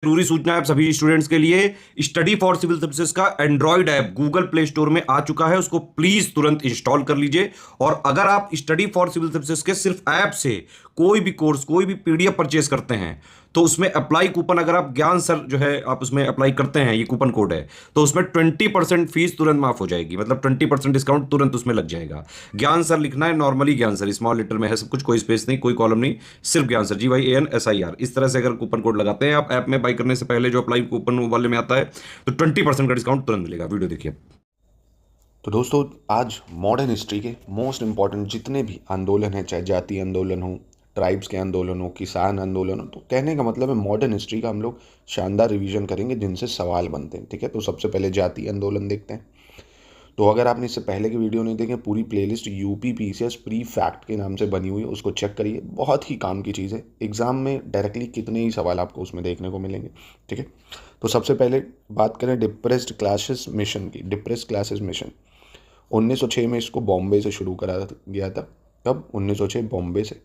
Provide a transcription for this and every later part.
जरूरी सूचना है सभी स्टूडेंट्स के लिए। स्टडी फॉर सिविल सर्विसेज का Android app Google play store में आ चुका है, उसको प्लीज तुरंत इंस्टॉल कर लीजिए। और अगर आप स्टडी फॉर सिविल सर्विसेज के सिर्फ ऐप से कोई भी कोर्स, कोई भी पीडीएफ परचेस करते हैं, तो उसमें अप्लाई कूपन, अगर आप ज्ञान सर जो है आप उसमें अप्लाई करते हैं, ये कूपन कोड है, तो उसमें 20% फीस तुरंत माफ हो जाएगी। मतलब 20% डिस्काउंट तुरंत उसमें लग जाएगा। ज्ञान सर लिखना है, नॉर्मली ज्ञान सर स्मॉल लेटर में है सब कुछ, कोई स्पेस नहीं, कोई कॉलम नहीं, सिर्फ ज्ञान सर, GYANSIR। इस तरह से अगर कूपन कोड लगाते हैं आप ऐप में बाई करने से पहले, जो अप्लाई कूपन वाले में आता है, तो 20% का डिस्काउंट तुरंत मिलेगा। वीडियो देखिए। तो दोस्तों, आज मॉडर्न हिस्ट्री के मोस्ट इम्पॉर्टेंट जितने भी आंदोलन हैं, चाहे जातीय आंदोलन हो, ट्राइब्स के आंदोलन हो, किसान आंदोलन हो, तो कहने का मतलब है मॉडर्न हिस्ट्री का हम लोग शानदार रिवीजन करेंगे जिनसे सवाल बनते हैं। ठीक है, तो सबसे पहले जातीय आंदोलन देखते हैं। तो अगर आपने इससे पहले की वीडियो नहीं देखे, पूरी playlist UP PCS pre fact के नाम से बनी हुई है, उसको चेक करिए। बहुत ही काम की चीज़ है, एग्जाम में डायरेक्टली कितने ही सवाल आपको उसमें देखने को मिलेंगे। ठीक है, तो सबसे पहले बात करें डिप्रेस्ड क्लासेस मिशन की। डिप्रेस्ड क्लासेस मिशन 1906 में इसको बॉम्बे से शुरू करा गया था। कब? 1906 बॉम्बे से।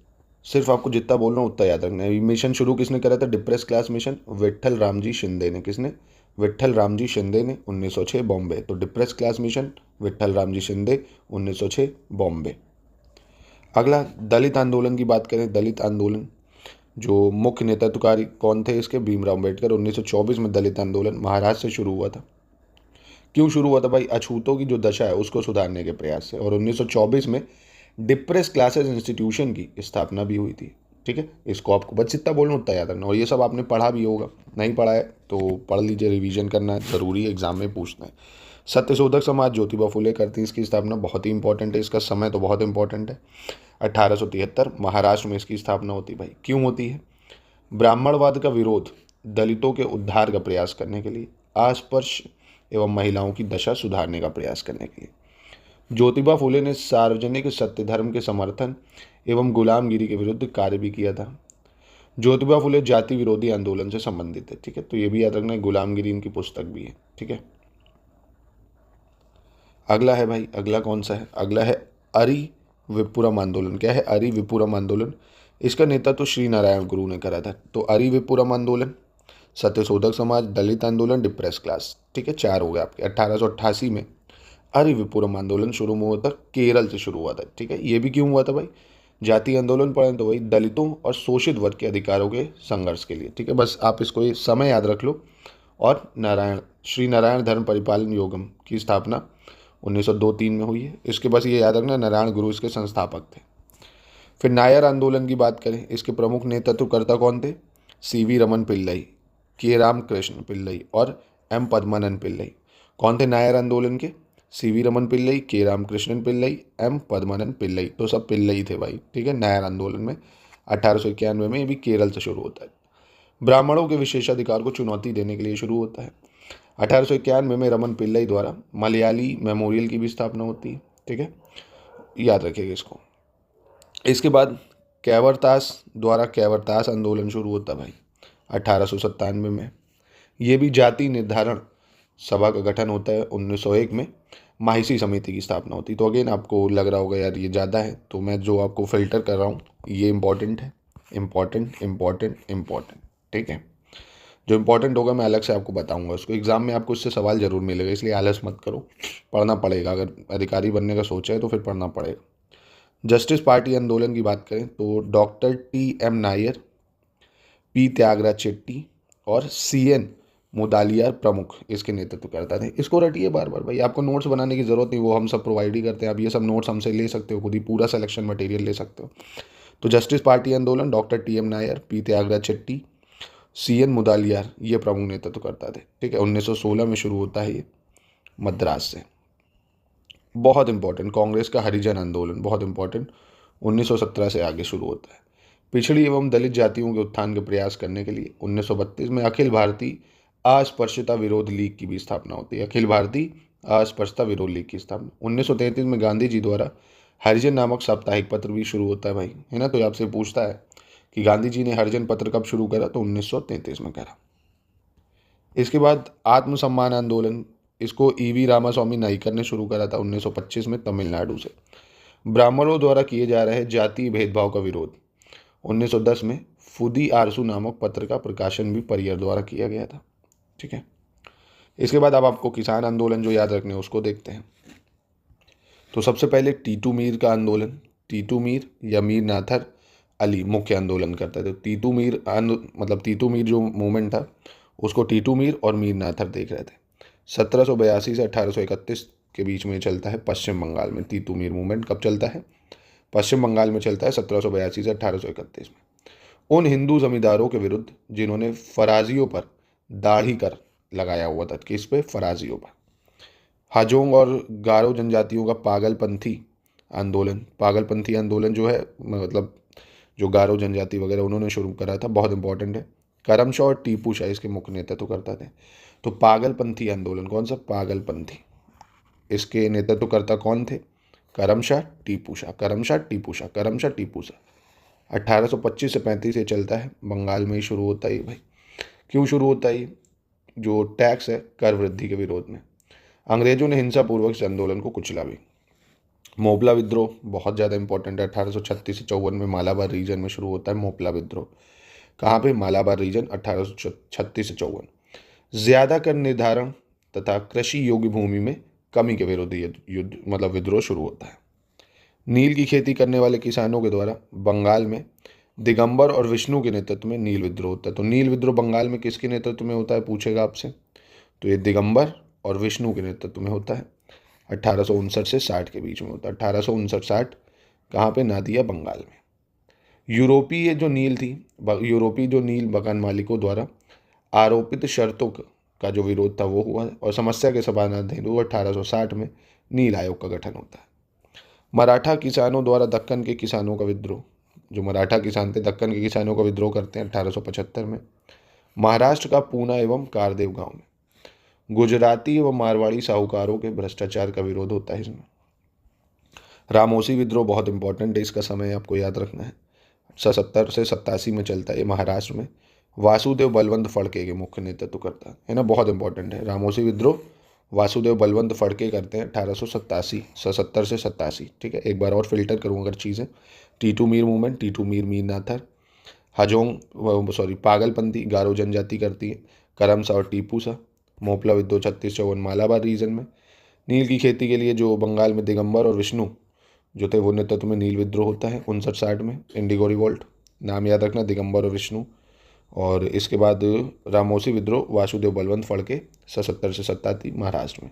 सिर्फ आपको जितना बोल रहा हूँ उतना याद रखना है। मिशन शुरू किसने करा था? Depress class mission Vitthal Ramji Shinde ने। किसने? विट्ठल रामजी शिंदे ने, 1906 बॉम्बे। तो depress class mission Vitthal Ramji Shinde, 1906 Bombay. अगला दलित आंदोलन की बात करें। दलित आंदोलन जो मुख्य नेतृत्वकारी कौन थे इसके? भीमराव अम्बेडकर। 1924 में दलित आंदोलन महाराष्ट्र से शुरू हुआ था। क्यों शुरू हुआ था भाई? अछूतों की जो दशा है उसको सुधारने के प्रयास से। और 1924 में डिप्रेस क्लासेस इंस्टीट्यूशन की स्थापना भी हुई थी। ठीक है, इसको आपको बस जितना बोलना उतना याद रखना। और ये सब आपने पढ़ा भी होगा, नहीं पढ़ा है तो पढ़ लीजिए, रिवीजन करना ज़रूरी है, एग्जाम में पूछना है। सत्यशोधक समाज ज्योतिबा फुले करती हैं इसकी स्थापना, बहुत ही इंपॉर्टेंट है। इसका समय तो बहुत इंपॉर्टेंट है। 1873 महाराष्ट्र में इसकी स्थापना होती है। भाई क्यों होती है? ब्राह्मणवाद का विरोध, दलितों के उद्धार का प्रयास करने के लिए, अस्पृश्य एवं महिलाओं की दशा सुधारने का प्रयास करने के लिए। ज्योतिबा फुले ने सार्वजनिक सत्य धर्म के समर्थन एवं गुलामगिरी के विरुद्ध कार्य भी किया था। ज्योतिबा फुले जाति विरोधी आंदोलन से संबंधित है। ठीक है, तो ये भी याद रखना है, गुलामगिरी इनकी पुस्तक भी है। ठीक है, अगला है भाई, अगला कौन सा है? अगला है अरि विपुरम आंदोलन। क्या है अरि विपुरम आंदोलन? इसका नेतृत्व तो श्री नारायण गुरु ने करा था। तो अरि विपुरम आंदोलन, सत्यशोधक समाज, दलित आंदोलन, डिप्रेस क्लास। ठीक है, 4 हो गए आपके। 1888 में अरिविपुरम आंदोलन शुरू हुआ था, केरल से शुरू हुआ था। ठीक है, ये भी क्यों हुआ था भाई? जातीय आंदोलन पढ़ें तो वही दलितों और शोषित वर्ग के अधिकारों के संघर्ष के लिए। ठीक है, बस आप इसको ये समय याद रख लो। और श्री नारायण धर्म परिपालन योगम की स्थापना 1902-3 में हुई है। इसके बस ये याद रखना, नारायण गुरु इसके संस्थापक थे। फिर नायर आंदोलन की बात करें, इसके प्रमुख नेतृत्वकर्ता कौन थे? CV रमन पिल्लई, के रामकृष्ण पिल्लई और M पद्मानंद पिल्लई। कौन थे नायर आंदोलन के? CV रमन पिल्लई, के रामकृष्णन पिल्लई, M पद्मानंद पिल्लई। तो सब पिल्लई थे भाई। ठीक है, नायर आंदोलन में 1891 में, ये भी केरल से शुरू होता है। ब्राह्मणों के विशेषाधिकार को चुनौती देने के लिए शुरू होता है। 1891 में रमन पिल्लई द्वारा मलयाली मेमोरियल की भी स्थापना होती है। ठीक है, याद रखिएगा इसको। इसके बाद कैवरतास द्वारा कैवरतास आंदोलन शुरू होता है भाई 1897 में। ये भी जाति निर्धारण सभा का गठन होता है। 1901 में माहिसी समिति की स्थापना होती है। तो अगेन आपको लग रहा होगा यार ये ज़्यादा है, तो मैं जो आपको फिल्टर कर रहा हूँ ये इंपॉर्टेंट है। Important important important. ठीक है, जो इंपॉर्टेंट होगा मैं अलग से आपको बताऊंगा। उसको एग्जाम में आपको इससे सवाल जरूर मिलेगा, इसलिए आलस मत करो, पढ़ना पड़ेगा। अगर अधिकारी बनने का सोचा है तो फिर पढ़ना पड़ेगा। जस्टिस पार्टी आंदोलन की बात करें तो doctor TM Nair, P Tyagaraja Chetty और CN मुदालियार प्रमुख इसके नेतृत्व करता थे। इसको रटिए बार बार भाई, आपको नोट्स बनाने की ज़रूरत नहीं, वो हम सब प्रोवाइड ही करते हैं। आप ये सब नोट्स हमसे ले सकते हो, खुद ही पूरा सिलेक्शन मटेरियल ले सकते हो। तो जस्टिस पार्टी आंदोलन doctor TM Nair, P Tyagaraja Chetty, CN Mudaliar, ये प्रमुख नेतृत्व करता थे। ठीक है, 1916 में शुरू होता है ये मद्रास से। बहुत इंपॉर्टेंट, कांग्रेस का हरिजन आंदोलन बहुत इंपॉर्टेंट, 1917 से आगे शुरू होता है। पिछड़ी एवं दलित जातियों के उत्थान के प्रयास करने के लिए 1932 में अखिल भारतीय अस्पृश्यता विरोध लीग की भी स्थापना होती है। अखिल भारतीय अस्पृश्यता विरोध लीग की स्थापना 1933 में गांधी जी द्वारा हरिजन नामक साप्ताहिक पत्र भी शुरू होता है भाई, है ना। तो ये आपसे पूछता है कि गांधी जी ने हरिजन पत्र कब शुरू करा? तो 1933 में करा। इसके बाद आत्मसम्मान आंदोलन, इसको EV रामास्वामी नाइकर ने शुरू करा था 1925 में तमिलनाडु से। ब्राह्मणों द्वारा किए जा रहे जातीय भेदभाव का विरोध 1910 में फुदी आरसू नामक पत्र का प्रकाशन भी परियर द्वारा किया गया था। ठीक है, इसके बाद अब आपको किसान आंदोलन जो याद रखने हैं उसको देखते हैं। तो सबसे पहले टीटू मीर का आंदोलन, टीटू मीर या मीर नाथर अली मुख्य आंदोलन करते थे। टीटू मीर जो मूवमेंट था उसको टीटू मीर और मीर नाथर देख रहे थे। 1782 से 1831 के बीच में चलता है पश्चिम बंगाल में। टीटू मीर मूवमेंट कब चलता है? पश्चिम बंगाल में चलता है 1782 से 1831 में। उन हिंदू जमींदारों के विरुद्ध जिन्होंने फराजियों पर दाढ़ी कर लगाया हुआ था। किस पे? फराजियों पर। हाजोंग और गारो जनजातियों का पागलपंथी आंदोलन जो है, मतलब जो गारो जनजाति वगैरह उन्होंने शुरू करा था, बहुत इंपॉर्टेंट है। करमशाह और टीपू शाह इसके मुख्य नेतृत्व करता थे। तो पागलपंथी आंदोलन, कौन सा? पागलपंथी। इसके नेतृत्वकर्ता कौन थे? करमशाह टीपू शाह। 1825 से 35 ये चलता है, बंगाल में ही शुरू होता है भाई। क्यों शुरू होता है? जो टैक्स है कर वृद्धि के विरोध में। अंग्रेजों ने हिंसापूर्वक इस आंदोलन को कुचला भी। मोपला विद्रोह बहुत ज़्यादा इंपॉर्टेंट है। 1836 से 54 में मालाबार रीजन में शुरू होता है मोपला विद्रोह। कहाँ पे? मालाबार रीजन, 1836 से 54। ज़्यादा कर निर्धारण तथा कृषि योग्य भूमि में कमी के विरोधी विद्रोह शुरू होता है। नील की खेती करने वाले किसानों के द्वारा बंगाल में दिगंबर और विष्णु के नेतृत्व में नील विद्रोह होता है। तो नील विद्रोह बंगाल में किसके नेतृत्व में होता है पूछेगा आपसे? तो ये दिगंबर और विष्णु के नेतृत्व में होता है। 1859 से 60 के बीच में होता है। 1859-60 कहाँ पे? नादिया, बंगाल में। यूरोपीय जो नील बगान मालिकों द्वारा आरोपित शर्तों का जो विरोध था वो हुआ और समस्या के समाधान हुआ। 1860 में नील आयोग का गठन होता है। मराठा किसानों द्वारा दक्कन के किसानों का विद्रोह, जो मराठा किसान थे दक्कन के किसानों का विद्रोह करते हैं 1875 में। महाराष्ट्र का पूना एवं कारदेव गांव में गुजराती एवं मारवाड़ी साहूकारों के भ्रष्टाचार का विरोध होता है इसमें। रामोसी विद्रोह बहुत इंपॉर्टेंट है, इसका समय आपको याद रखना है। 1770 से 87 में चलता है महाराष्ट्र में। वासुदेव बलवंत फड़के के मुख्य नेतृत्व करता है ना, बहुत इंपॉर्टेंट है। रामोसी विद्रोह वासुदेव बलवंत फड़के करते हैं 1870 से 87। ठीक है, एक बार और फिल्टर करूँगा अगर चीज़ें। टीटू मीर मूवमेंट, टीटू मीर नाथर। पागलपंथी गारो जनजाति करती है। करमशाह और टीपू शाह। मोपला विद्रोह 36-54 मालाबार रीजन में। नील की खेती के लिए जो बंगाल में दिगंबर और विष्णु जो थे वो नेतृत्व में नील विद्रोह होता है 59-60 में। इंडिगो रिवोल्ट, नाम याद रखना, दिगंबर और विष्णु। और इसके बाद रामोसी विद्रोह वासुदेव बलवंत फड़के 1770 से 87 महाराष्ट्र में।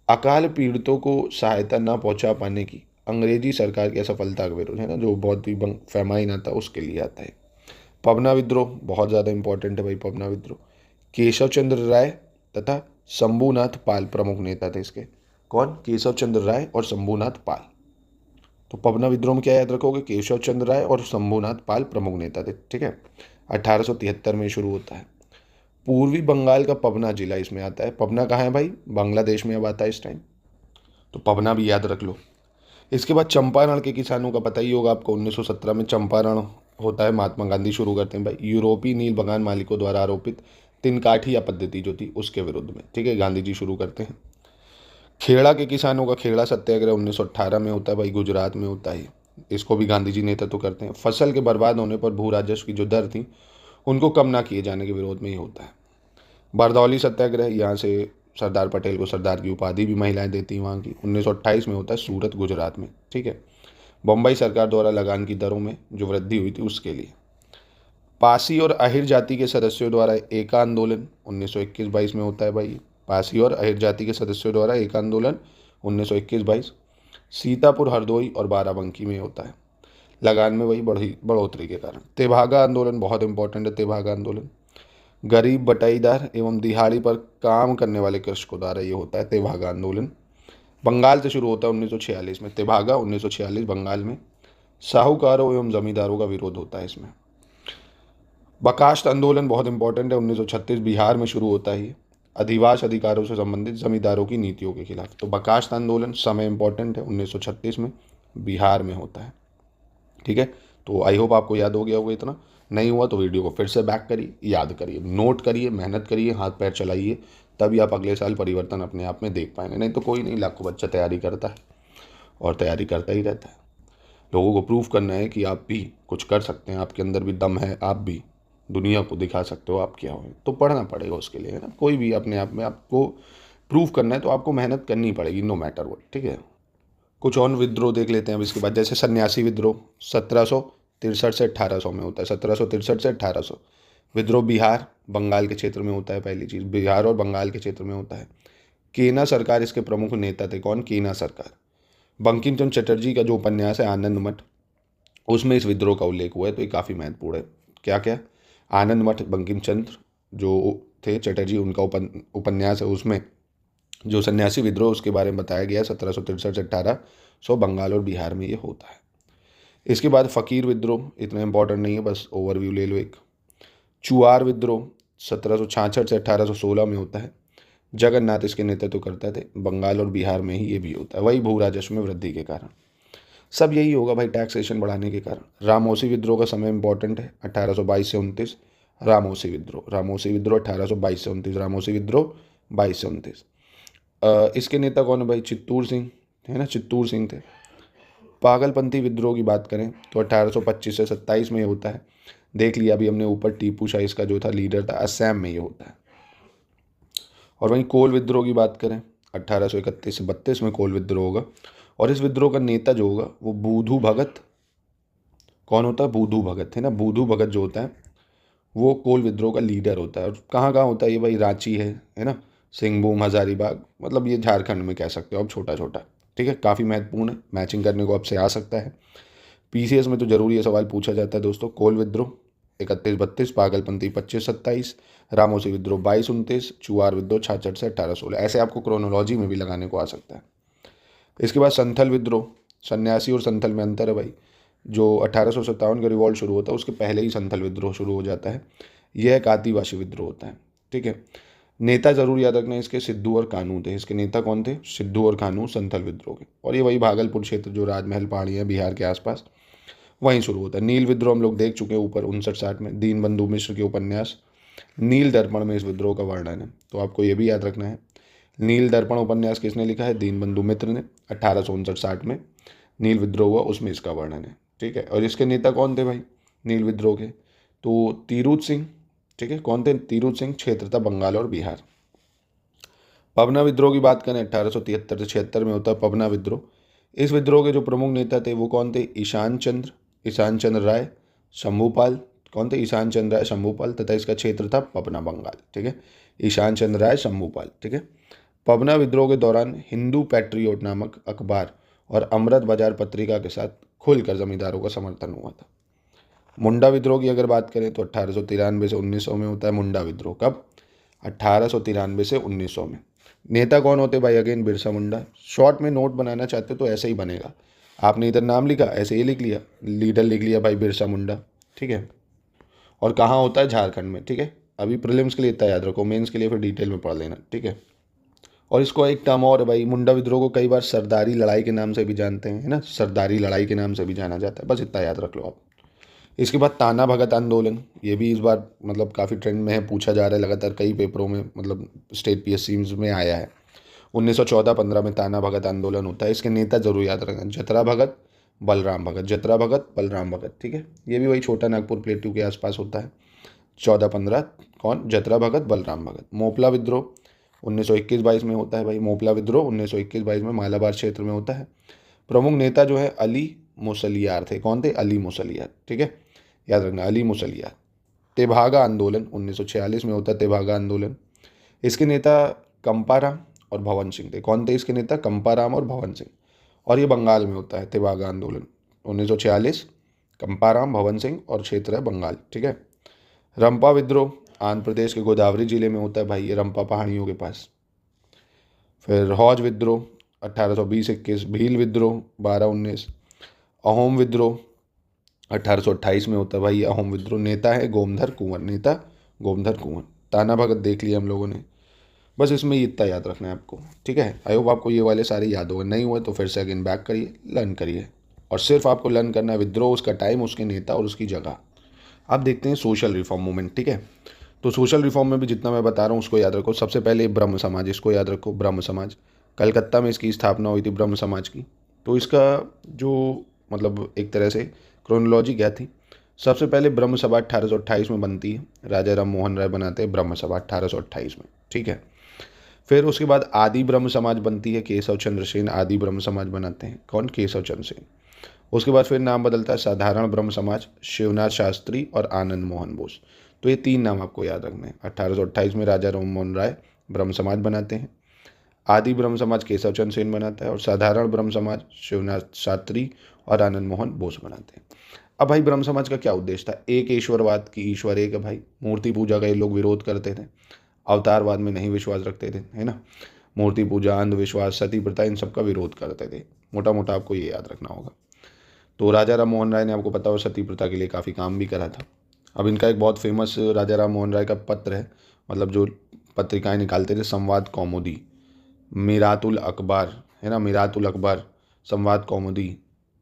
अकाल पीड़ितों को सहायता न पहुंचा पाने की अंग्रेजी सरकार की असफलता का विरोध है ना, जो बहुत ही फैमाइन आता है उसके लिए आता है। पबना विद्रोह बहुत ज़्यादा इंपॉर्टेंट है भाई। पबना विद्रोह केशव चंद्र राय तथा शंभूनाथ पाल प्रमुख नेता थे इसके। कौन? केशव चंद्र राय और शंभूनाथ पाल। तो पबना विद्रोह में क्या याद रखोगे? केशव चंद्र राय और शंभूनाथ पाल प्रमुख नेता थे। ठीक है, 1873 में शुरू होता है। पूर्वी बंगाल का पबना जिला इसमें आता है। पबना कहाँ है भाई? बांग्लादेश में अब आता है इस टाइम, तो पबना भी याद रख लो। इसके बाद चंपारण के किसानों का पता ही होगा आपको। 1917 में चंपारण होता है, महात्मा गांधी शुरू करते हैं भाई। यूरोपीय नील बगान मालिकों द्वारा आरोपित तिनकाठिया पद्धति जो थी उसके विरुद्ध में। ठीक है, गांधी जी शुरू करते हैं। खेड़ा के किसानों का खेड़ा सत्याग्रह 1918 में होता है भाई, गुजरात में होता है। इसको भी गांधी जी नेतृत्व करते हैं। फसल के बर्बाद होने पर भू राजस्व की जो दर थी उनको कम ना किए जाने के विरोध में ही होता है। बरदौली सत्याग्रह, यहाँ से सरदार पटेल को सरदार की उपाधि भी महिलाएं देती हैं वहाँ की। 1928 में होता है सूरत, गुजरात में। ठीक है, बम्बई सरकार द्वारा लगान की दरों में जो वृद्धि हुई थी उसके लिए। पासी और अहिर जाति के सदस्यों द्वारा एक आंदोलन 1921-22 में होता है भाई। पासी और अहिर जाति के सदस्यों द्वारा एक आंदोलन 1921-22 सीतापुर, हरदोई और बाराबंकी में होता है। लगान में वही बढ़ोतरी के कारण। तेभागा आंदोलन बहुत इंपॉर्टेंट है। तेभागा आंदोलन गरीब बटाईदार एवं दिहाड़ी पर काम करने वाले कृषकों द्वारा ये होता है तेभागा आंदोलन। बंगाल से शुरू होता है 1946 में। तेभागा 1946 बंगाल में। साहूकारों एवं जमींदारों का विरोध होता है इसमें। बकाष्ठ आंदोलन बहुत इंपॉर्टेंट है, 1936 बिहार में शुरू होता है। अधिवास अधिकारों से संबंधित जमींदारों की नीतियों के खिलाफ। तो बकाष्ठ आंदोलन समय इंपॉर्टेंट है, 1936 में बिहार में होता है। ठीक है, तो आई होप आपको याद हो गया होगा। इतना नहीं हुआ तो वीडियो को फिर से बैक करिए, याद करिए, नोट करिए, मेहनत करिए, हाथ पैर चलाइए, तभी आप अगले साल परिवर्तन अपने आप में देख पाएंगे। नहीं तो कोई नहीं, लाखों बच्चा तैयारी करता है और तैयारी करता ही रहता है। लोगों को प्रूव करना है कि आप भी कुछ कर सकते हैं, आपके अंदर भी दम है, आप भी दुनिया को दिखा सकते हो आप क्या हो। तो पढ़ना पड़ेगा उसके लिए, है ना। कोई भी अपने आप में आपको प्रूव करना है तो आपको मेहनत करनी पड़ेगी, नो मैटर व्हाट, ठीक है। कुछ और विद्रोह देख लेते हैं अब इसके बाद। जैसे सन्यासी विद्रोह 1763 से 1800 में होता है, 1763 से 1800। विद्रोह बिहार बंगाल के क्षेत्र में होता है, पहली चीज़ बिहार और बंगाल के क्षेत्र में होता है। केना सरकार इसके प्रमुख नेता थे। कौन? केना सरकार। बंकिम चंद्र चटर्जी का जो उपन्यास है आनंद मठ, उसमें इस विद्रोह का उल्लेख हुआ है, तो ये काफ़ी महत्वपूर्ण है। क्या क्या? आनंद मठ बंकिम चंद्र जो थे चटर्जी, उनका उपन्यास है, उसमें जो सन्यासी विद्रोह उसके बारे में बताया गया 1763 से 1800 बंगाल और बिहार में ये होता है। इसके बाद फ़कीर विद्रोह इतना इंपॉर्टेंट नहीं है, बस ओवरव्यू ले लो एक। चुआर विद्रोह 1766 से 1816 में होता है। जगन्नाथ इसके नेतृत्व करते थे, बंगाल और बिहार में ही ये भी होता है, वही भू राजस्व में वृद्धि के कारण। सब यही होगा भाई, टैक्सेशन बढ़ाने के कारण। रामोसी विद्रोह का समय इंपॉर्टेंट है, 1822 से 29। रामोसी विद्रोह 1822 से 29, रामोसी विद्रोह 22 से 29। इसके नेता कौन है भाई? चित्तूर सिंह, है ना, चित्तूर सिंह थे। पागलपंथी विद्रोह की बात करें तो 1825 से 27 में ये होता है। देख लिया अभी हमने ऊपर, टीपू शाह इसका जो था लीडर था, असम में ये होता है। और वहीं कोल विद्रोह की बात करें 1831 से 32 में कोल विद्रोह होगा, और इस विद्रोह का नेता जो होगा वो बुधू भगत। कौन होता है? बुधू भगत, है ना। बुधू भगत जो होता है वो कोल विद्रोह का लीडर होता है। और कहाँ कहाँ होता है ये भाई? रांची है ना, सिंहभूम, हजारीबाग, मतलब ये झारखंड में कह सकते हो अब, छोटा छोटा, ठीक है। काफ़ी महत्वपूर्ण है, मैचिंग करने को आपसे आ सकता है। पीसीएस में तो जरूर ये सवाल पूछा जाता है दोस्तों। कोल विद्रोह 31-32, पागलपंथी 25-27, रामोसी विद्रोह 22-29, चुआर विद्रोह 66 से 1816। ऐसे आपको क्रोनोलॉजी में भी लगाने को आ सकता है। इसके बाद संथल विद्रोह, सन्यासी और संथल में अंतर है भाई। जो 1857 का रिवॉल्ट शुरू होता है उसके पहले ही संथल विद्रोह शुरू हो जाता है। यह एक आदिवासी विद्रोह होता है, ठीक है। नेता जरूर याद रखना है इसके, सिद्धू और कानू थे। इसके नेता कौन थे? सिद्धू और कानू, संथल विद्रोह के। और ये वही भागलपुर क्षेत्र जो राजमहल पहाड़ियाँ बिहार के आसपास, वहीं शुरू होता है। नील विद्रोह हम लोग देख चुके हैं ऊपर 59-60 में, दीनबंधु मिश्र के उपन्यास नील दर्पण में इस विद्रोह का वर्णन है, तो आपको ये भी याद रखना है। नील दर्पण उपन्यास किसने लिखा है? दीनबंधु मित्र ने। 1859-60 में नील विद्रोह हुआ, उसमें इसका वर्णन है, ठीक है। और इसके नेता कौन थे भाई नील विद्रोह के? तो तीरूथ सिंह, ठीक है। कौन थे? तीरूथ सिंह। क्षेत्र था बंगाल और बिहार। पवना विद्रोह की बात करें 1873 से 76 में होता है पवना विद्रोह। इस विद्रोह के जो प्रमुख नेता थे वो कौन थे? ईशान चंद्र राय, शंभूपाल। कौन थे? ईशान चंद्र राय, शंभूपाल, तथा इसका क्षेत्र था पवना बंगाल, ठीक है। ईशान चंद्र राय, शंभूपाल, ठीक है। पवना विद्रोह के दौरान हिंदू पैट्रियोट नामक अखबार और अमृत बाजार पत्रिका के साथ खुलकर जमींदारों का समर्थन हुआ था। मुंडा विद्रोह की अगर बात करें तो 1893 से 1900 में होता है मुंडा विद्रोह। कब? 1893 से 1900 में। नेता कौन होते भाई? अगेन बिरसा मुंडा। शॉर्ट में नोट बनाना चाहते हो तो ऐसे ही बनेगा, आपने इधर नाम लिखा, ऐसे ये लिख लिया, लीडर लिख लिया भाई बिरसा मुंडा, ठीक है। और कहाँ होता है? झारखंड में, ठीक है। अभी प्रीलिम्स के लिए इतना याद रखो, मेंस के लिए फिर डिटेल में पढ़ लेना, ठीक है। और इसको एक टर्म और है भाई, मुंडा विद्रोह को कई बार सरदारी लड़ाई के नाम से भी जानते हैं, है ना, सरदारी लड़ाई के नाम से भी जाना जाता है, बस इतना याद रख लो आप। इसके बाद ताना भगत आंदोलन, ये भी इस बार मतलब काफ़ी ट्रेंड में है, पूछा जा रहा है लगातार, कई पेपरों में, मतलब स्टेट पीएससी में आया है। 1914-15 में ताना भगत आंदोलन होता है। इसके नेता जरूर याद रखना, जतरा भगत, बलराम भगत, जतरा भगत, बलराम भगत, ठीक है। ये भी वही छोटा नागपुर प्लेटू के आसपास होता है। 14-15 कौन? जतरा भगत, बलराम भगत। मोपला विद्रोह 1921-22 में होता है भाई। मोपला विद्रोह 1921-22 में मालाबार क्षेत्र में होता है। प्रमुख नेता जो है अली मुसलियार थे। कौन थे? अली मुसलियार, ठीक है, याद रखना, अली मुसलियार। तेभागा आंदोलन 1946 में होता है, तेभागा आंदोलन। इसके नेता कंपाराम और भवन सिंह थे। कौन थे इसके नेता? कंपाराम और भवन सिंह। और ये बंगाल में होता है तेभागा आंदोलन 1946, कंपाराम, भवन सिंह, और क्षेत्र है बंगाल, ठीक है। रंपा विद्रोह आंध्र प्रदेश के गोदावरी जिले में होता है भाई, ये रंपा पहाड़ियों के पास। फिर हौज विद्रोह 1820-21, भील विद्रोह 12-19, अहोम विद्रोह 1828 में होता है भाई, ये अहोम विद्रोह। नेता है गोमधर कुंवर, नेता गोमधर कुंवर। ताना भगत देख लिया हम लोगों ने, बस इसमें इतना याद रखना है आपको, ठीक है। आई होप आपको ये वाले सारे याद होगा, नहीं हुए तो फिर से अगेन बैक करिए, लर्न करिए। और सिर्फ आपको लर्न करना है विद्रोह, उसका टाइम, उसके नेता और उसकी जगह। आप देखते हैं सोशल रिफॉर्म मूवमेंट, ठीक है। तो सोशल रिफॉर्म में भी जितना मैं बता रहा हूँ उसको याद रखो। सबसे पहले ब्रह्म समाज, इसको याद रखो, ब्रह्म समाज। कलकत्ता में इसकी स्थापना हुई थी ब्रह्म समाज की। तो इसका जो मतलब एक तरह से क्रोनोलॉजी क्या थी। सबसे पहले ब्रह्म सभा 1828 में बनती है, राजा राम मोहन राय बनाते हैं ब्रह्म सभा 1828 में, ठीक है। फिर उसके बाद आदि ब्रह्म समाज बनती है, केशव चंद्र सेन आदि ब्रह्म समाज बनाते हैं, कौन, केशव चंद्र सेन। उसके बाद फिर नाम बदलता है साधारण ब्रह्म समाज, शिवनाथ शास्त्री और आनंद मोहन बोस। तो ये 3 नाम आपको याद रखने हैं। 1828 में राजा राम मोहन राय ब्रह्म समाज बनाते हैं, आदि ब्रह्म समाज केशव चंद्र सेन बनाता है और साधारण ब्रह्म समाज शिवनाथ शास्त्री और आनंद मोहन बोस बनाते हैं। अब भाई ब्रह्म समाज का क्या उद्देश्य था, एक ईश्वरवाद की, ईश्वर एक है भाई, मूर्ति पूजा का ये लोग विरोध करते थे, अवतारवाद में नहीं विश्वास रखते थे, है ना, मूर्ति पूजा, अंधविश्वास, सती प्रथा, इन सब का विरोध करते थे। मोटा मोटा आपको ये याद रखना होगा। तो राजा राम मोहन राय ने, आपको पता हो, सती प्रथा के लिए काफ़ी काम भी करा था। अब इनका एक बहुत फेमस राजा राम मोहन राय का पत्र है, मतलब जो पत्रिकाएं निकालते थे, संवाद कौमुदी, मीरातुल अखबार, है ना, मीरातुल अखबार, संवाद कौमुदी,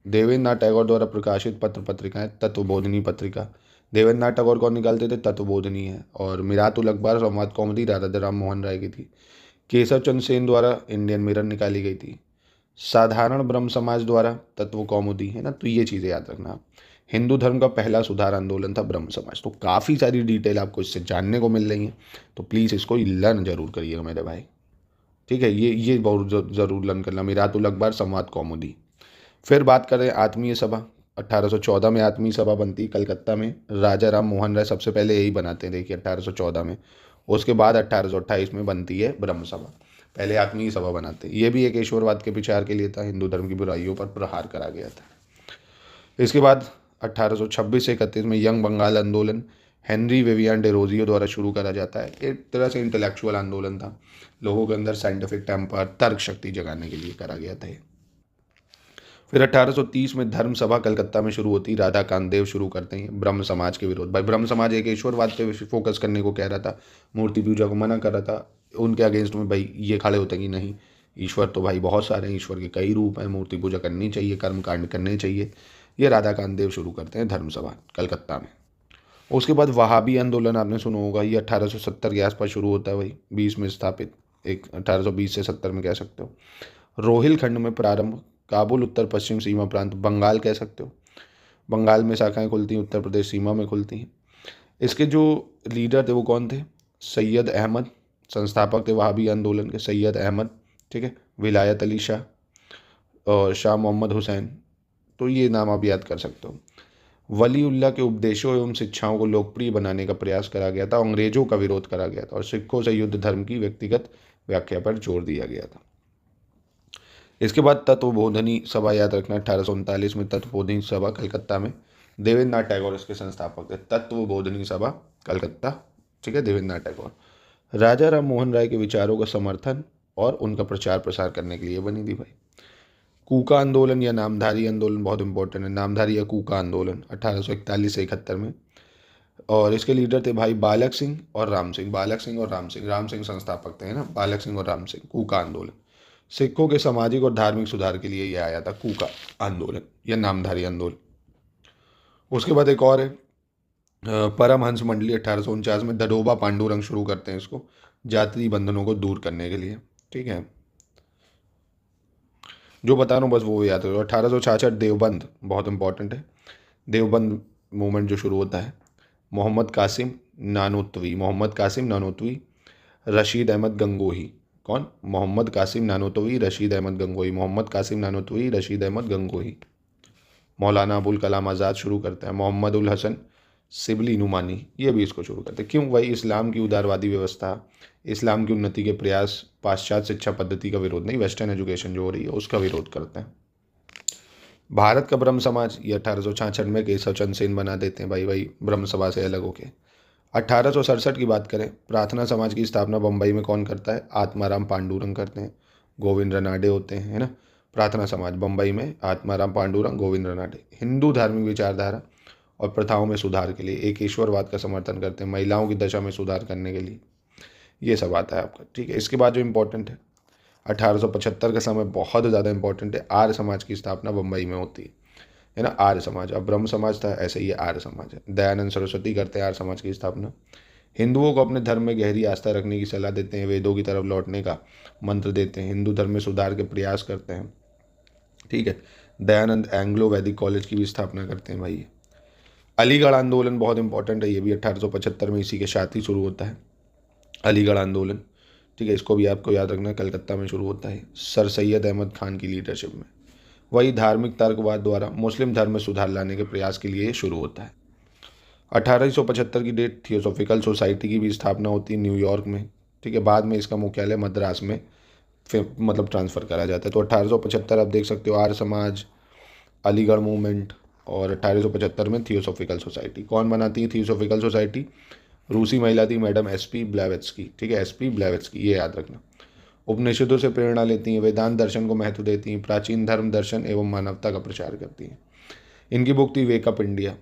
देवेंद्रनाथ टैगोर द्वारा प्रकाशित पत्र पत्रिकाएं, तत्वबोधिनी पत्रिका, देवेंद्रनाथ टैगोर कौन निकालते थे, तत्वबोधिनी है, और मीरातुल अखबार, संवाद कौमुदी राजा राम मोहन राय की थी। केशव चंद्र सेन द्वारा इंडियन मिरर निकाली गई थी। साधारण ब्रह्म समाज द्वारा तत्व कौमुदी, है ना। तो ये चीज़ें याद रखना आप। हिंदू धर्म का पहला सुधार आंदोलन था ब्रह्म समाज। तो काफ़ी सारी डिटेल आपको इससे जानने को मिल रही है, तो प्लीज़ इसको लर्न जरूर करिएगा मेरे भाई, ठीक है। ये बहुत ज़रूर लर्न करना, मीरातुल अखबार, संवाद कौमुदी। फिर बात करें आत्मीय सभा, 1814 में आत्मीय सभा बनती कलकत्ता में, राजा राम मोहन राय सबसे पहले यही बनाते हैं, देखिए 1814 में। उसके बाद 1828 में बनती है ब्रह्म सभा, पहले आत्मीय सभा बनाते हैं। ये भी एक ईश्वरवाद के विचार के लिए था, हिंदू धर्म की बुराइयों पर प्रहार करा गया था। इसके बाद 1826 से 31 में यंग बंगाल आंदोलन हेनरी विवियन डेरोजियो द्वारा शुरू करा जाता है। एक तरह से इंटेलेक्चुअल आंदोलन था, लोगों के अंदर साइंटिफिक टेम्पर, तर्क शक्ति जगाने के लिए करा गया था। फिर 1830 में धर्म सभा कलकत्ता में शुरू होती, राधा कांतदेव शुरू करते हैं ब्रह्म समाज के विरोध। भाई ब्रह्म समाज एक ईश्वरवाद पे फोकस करने को कह रहा था, मूर्ति पूजा को मना कर रहा था। उनके अगेंस्ट में भाई ये खड़े होते हैं कि नहीं, ईश्वर तो भाई बहुत सारे हैं, ईश्वर के कई रूप हैं, मूर्ति पूजा करनी चाहिए, कर्म कांड करने चाहिए। ये राधा कांतदेव शुरू करते हैं धर्म सभा कलकत्ता में। उसके बाद वहाबी आंदोलन आपने सुना होगा, ये 1870 के आसपास शुरू होता है, वही 20 में स्थापित, एक 1820 से 70 में कह सकते हो। रोहिलखंड में प्रारंभ, काबुल उत्तर पश्चिम सीमा प्रांत, बंगाल कह सकते हो, बंगाल में शाखाएं खुलती हैं, उत्तर प्रदेश सीमा में खुलती हैं। इसके जो लीडर थे वो कौन थे, सैयद अहमद, संस्थापक थे वहाबी आंदोलन के सैयद अहमद, ठीक है, विलायत अली शाह और शाह मोहम्मद हुसैन। तो ये नाम आप याद कर सकते हो। वलीउल्लाह के उपदेशों एवं शिक्षाओं को लोकप्रिय बनाने का प्रयास करा गया था, अंग्रेजों का विरोध करा गया था और सिखों से युद्ध धर्म की व्यक्तिगत व्याख्या पर जोर दिया गया था। इसके बाद तत्वबोधिनी सभा याद रखना, 1839 में तत्वबोधिनी सभा कलकत्ता में, देवेंद्रनाथ टैगोर इसके संस्थापक थे। तत्वबोधिनी सभा कलकत्ता, ठीक है, देवेंद्रनाथ टैगोर। राजा राम मोहन राय के विचारों का समर्थन और उनका प्रचार प्रसार करने के लिए बनी थी भाई। कूका आंदोलन या नामधारी आंदोलन बहुत इंपॉर्टेंट है, नामधारी या कूका आंदोलन 1841 से 71 में, और इसके लीडर थे भाई बालक सिंह और राम सिंह। बालक सिंह और राम सिंह, राम सिंह संस्थापक थे ना, बालक सिंह और राम सिंह। कूका आंदोलन सिखों के सामाजिक और धार्मिक सुधार के लिए यह आया था, कूका आंदोलन या नामधारी आंदोलन। उसके बाद एक और है परमहंस मंडली, 1849 में दडोबा पांडुरंग शुरू करते हैं इसको, जाति बंधनों को दूर करने के लिए, ठीक है। जो बता रहा हूँ बस वो याद रखो। 1866 देवबंद बहुत इंपॉर्टेंट है, देवबंद मूवमेंट जो शुरू होता है, मोहम्मद कासिम नानोतवी, मोहम्मद कासिम नानोतवी, रशीद अहमद गंगोही। कौन, मोहम्मद कासिम नानोतवी, रशीद अहमद गंगोही, मोहम्मद कासिम नानोतवी, रशीद अहमद गंगोही। मौलाना अबुल कलाम आज़ाद शुरू करते हैं, मोहम्मद उल हसन सिबली नुमानी, ये भी इसको शुरू करते हैं। क्यों, वही इस्लाम की उदारवादी व्यवस्था, इस्लाम की उन्नति के प्रयास, पाश्चात्य शिक्षा पद्धति का विरोध नहीं, वेस्टर्न एजुकेशन जो हो रही है उसका विरोध करते हैं। भारत का ब्रह्म समाज ये 1866 में केशव चंद्र सेन बना देते हैं भाई ब्रह्म सभा से अलग होके। 1867 की बात करें, प्रार्थना समाज की स्थापना बम्बई में कौन करता है, आत्माराम पांडुरंग करते हैं, गोविंद रनाडे होते हैं, है ना। प्रार्थना समाज बम्बई में आत्माराम पांडुरंग, गोविंद रनाडे। हिंदू धार्मिक विचारधारा और प्रथाओं में सुधार के लिए, एक ईश्वरवाद का समर्थन करते हैं, महिलाओं की दशा में सुधार करने के लिए, ये सब आता है आपका, ठीक है। इसके बाद जो इम्पोर्टेंट है 1875 का समय बहुत ज़्यादा इंपॉर्टेंट है, आर्य समाज की स्थापना बम्बई में होती है ना, आर्य समाज। अब ब्रह्म समाज था, ऐसे ही आर्य समाज है। दयानंद सरस्वती करते हैं आर्य समाज की स्थापना। हिंदुओं को अपने धर्म में गहरी आस्था रखने की सलाह देते हैं, वेदों की तरफ लौटने का मंत्र देते हैं, हिंदू धर्म में सुधार के प्रयास करते हैं, ठीक है। दयानंद एंग्लो वैदिक कॉलेज की भी स्थापना करते हैं भाई ये। अलीगढ़ आंदोलन बहुत इंपॉर्टेंट है, ये भी 1875 में इसी के साथ ही शुरू होता है अलीगढ़ आंदोलन, ठीक है। इसको भी आपको याद रखना, कलकत्ता में शुरू होता है सर सैयद अहमद खान की लीडरशिप में। वही धार्मिक तर्कवाद द्वारा मुस्लिम धर्म में सुधार लाने के प्रयास के लिए शुरू होता है। 1875 की डेट थियोसॉफिकल सोसाइटी की भी स्थापना होती है न्यूयॉर्क में, ठीक है। बाद में इसका मुख्यालय मद्रास में फिर मतलब ट्रांसफ़र करा जाता है। तो 1875 आप देख सकते हो आर्य समाज, अलीगढ़ मूवमेंट, और 1875 में थियोसॉफिकल सोसाइटी। कौन बनाती है थियोसॉफिकल सोसाइटी? रूसी महिला थी मैडम एसपी ब्लेवेत्स्की, ठीक है, एसपी ब्लेवेत्स्की, ये याद रखना। उपनिषदों से प्रेरणा लेती हैं, वेदांत दर्शन को महत्व देती हैं, प्राचीन धर्म दर्शन एवं मानवता का प्रचार करती हैं। इनकी बुक थी wake up India,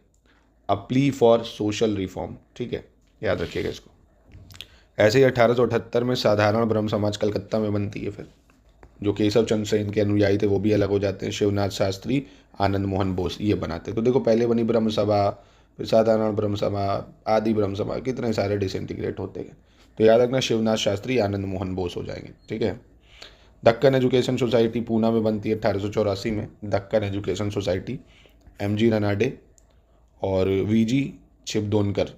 a plea for social reform, ठीक है, याद रखिएगा इसको। ऐसे ही 1878 में साधारण ब्रह्म समाज कलकत्ता में बनती है। फिर जो केशव चंद्र सेन के अनुयायी थे वो भी अलग हो जाते हैं, शिवनाथ शास्त्री, आनंद मोहन बोस ये बनाते हैं। तो देखो पहले बनी ब्रह्म सभा, फिर साधारण ब्रह्म सभा, आदि ब्रह्म सभा, कितने सारे डिसइंटीग्रेट होते गए। तो याद रखना शिवनाथ शास्त्री, आनंद मोहन बोस हो जाएंगे, ठीक है। दक्कन एजुकेशन सोसाइटी पूना में बनती है 1884 में। Deccan education society, MG Ranade और वीजी छिबदोनकर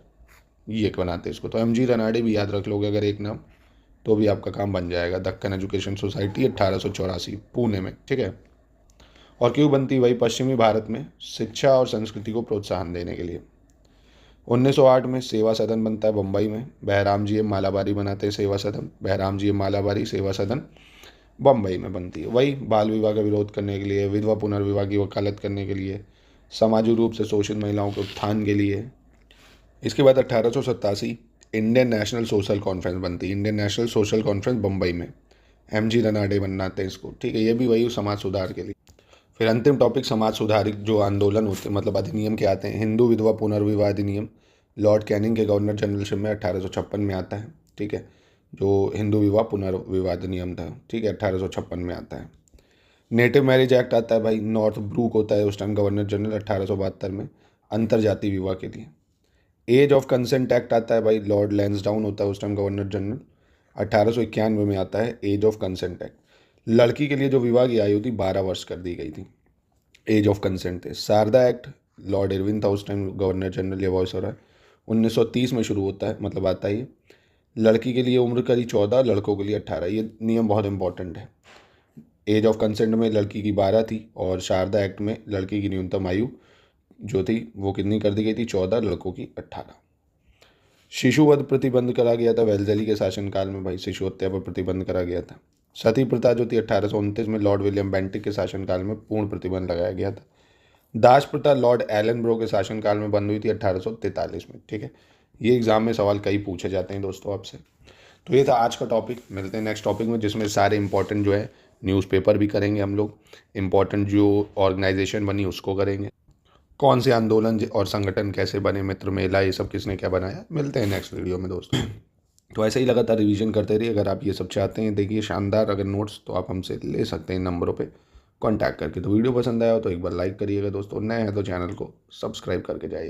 ये एक बनाते हैं इसको। तो एमजी रनाडे भी याद रख लोगे अगर एक नाम, तो भी आपका काम बन जाएगा। दक्कन एजुकेशन सोसाइटी 1884 पुणे में, ठीक है। और क्यों बनती? वही पश्चिमी भारत में शिक्षा और संस्कृति को प्रोत्साहन देने के लिए। 1908 में सेवा सदन बनता है बम्बई में, बहराम जी मालाबारी बनाते हैं सेवा सदन, बहराम जी मालाबारी सेवा सदन बम्बई में बनती है। वही बाल विवाह का विरोध करने के लिए, विधवा पुनर्विवाह की वकालत करने के लिए, सामाजिक रूप से शोषित महिलाओं के उत्थान के लिए। इसके बाद 1887 इंडियन नेशनल सोशल कॉन्फ्रेंस बनती है, Indian national social conference Bombay में, एमजी रनाडे बनाते हैं इसको, ठीक है। ये भी वही समाज सुधार के लिए। फिर अंतिम टॉपिक समाज सुधारिक जो आंदोलन होते मतलब अधिनियम के आते हैं। हिंदू विधवा पुनर्विवाह अधिनियम लॉर्ड कैनिंग के गवर्नर जनरलशिप में 1856 में आता है, ठीक है। जो हिंदू विवाह पुनर्विवाह अधिनियम था, ठीक है, 1856 में आता है। नेटिव मैरिज एक्ट आता है भाई, नॉर्थ ब्रूक होता है उस टाइम गवर्नर जनरल 1872 में, अंतरजातीय विवाह के लिए। एज ऑफ कंसेंट एक्ट आता है भाई, लॉर्ड लैंसडाउन होता है उस टाइम गवर्नर जनरल, 1891 में आता है एज ऑफ कंसेंट एक्ट। लड़की के लिए जो विवाह की आयु थी 12 वर्ष कर दी गई थी, एज ऑफ कंसेंट थे। शारदा एक्ट, लॉर्ड इरविन था उस टाइम गवर्नर जनरल, ये वॉइस हो रहा है, 1930 में शुरू होता है, मतलब आता है। लड़की के लिए उम्र करी 14, लड़कों के लिए 18। ये नियम बहुत इंपॉर्टेंट है। एज ऑफ कंसेंट में लड़की की 12 थी और शारदा एक्ट में लड़की की न्यूनतम आयु जो थी वो कितनी कर दी गई थी? 14, लड़कों की 18। शिशुवध प्रतिबंध करा गया था वेल्जेली के शासनकाल में भाई, शिशु हत्या पर प्रतिबंध करा गया था। सती प्रथा जो थी 1829 में लॉर्ड विलियम बेंटिक के शासनकाल में पूर्ण प्रतिबंध लगाया गया था। दास प्रथा लॉर्ड एलन ब्रो के शासनकाल में बंद हुई थी 1843 में, ठीक है। ये एग्जाम में सवाल कई पूछे जाते हैं दोस्तों आपसे। तो ये था आज का टॉपिक। मिलते हैं नेक्स्ट टॉपिक में जिसमें सारे इंपॉर्टेंट जो है न्यूज़पेपर भी करेंगे हम लोग, इंपॉर्टेंट जो ऑर्गेनाइजेशन बनी उसको करेंगे, कौन से आंदोलन और संगठन कैसे बने, मित्र मेला, ये सब किसने क्या बनाया। मिलते हैं नेक्स्ट वीडियो में दोस्तों। तो ऐसे ही लगातार रिवीजन करते रहिए। अगर आप ये सब चाहते हैं देखिए शानदार अगर नोट्स, तो आप हमसे ले सकते हैं नंबरों पे कांटेक्ट करके। तो वीडियो पसंद आया हो तो एक बार लाइक करिएगा दोस्तों, नए हैं तो चैनल को सब्सक्राइब करके जाइए।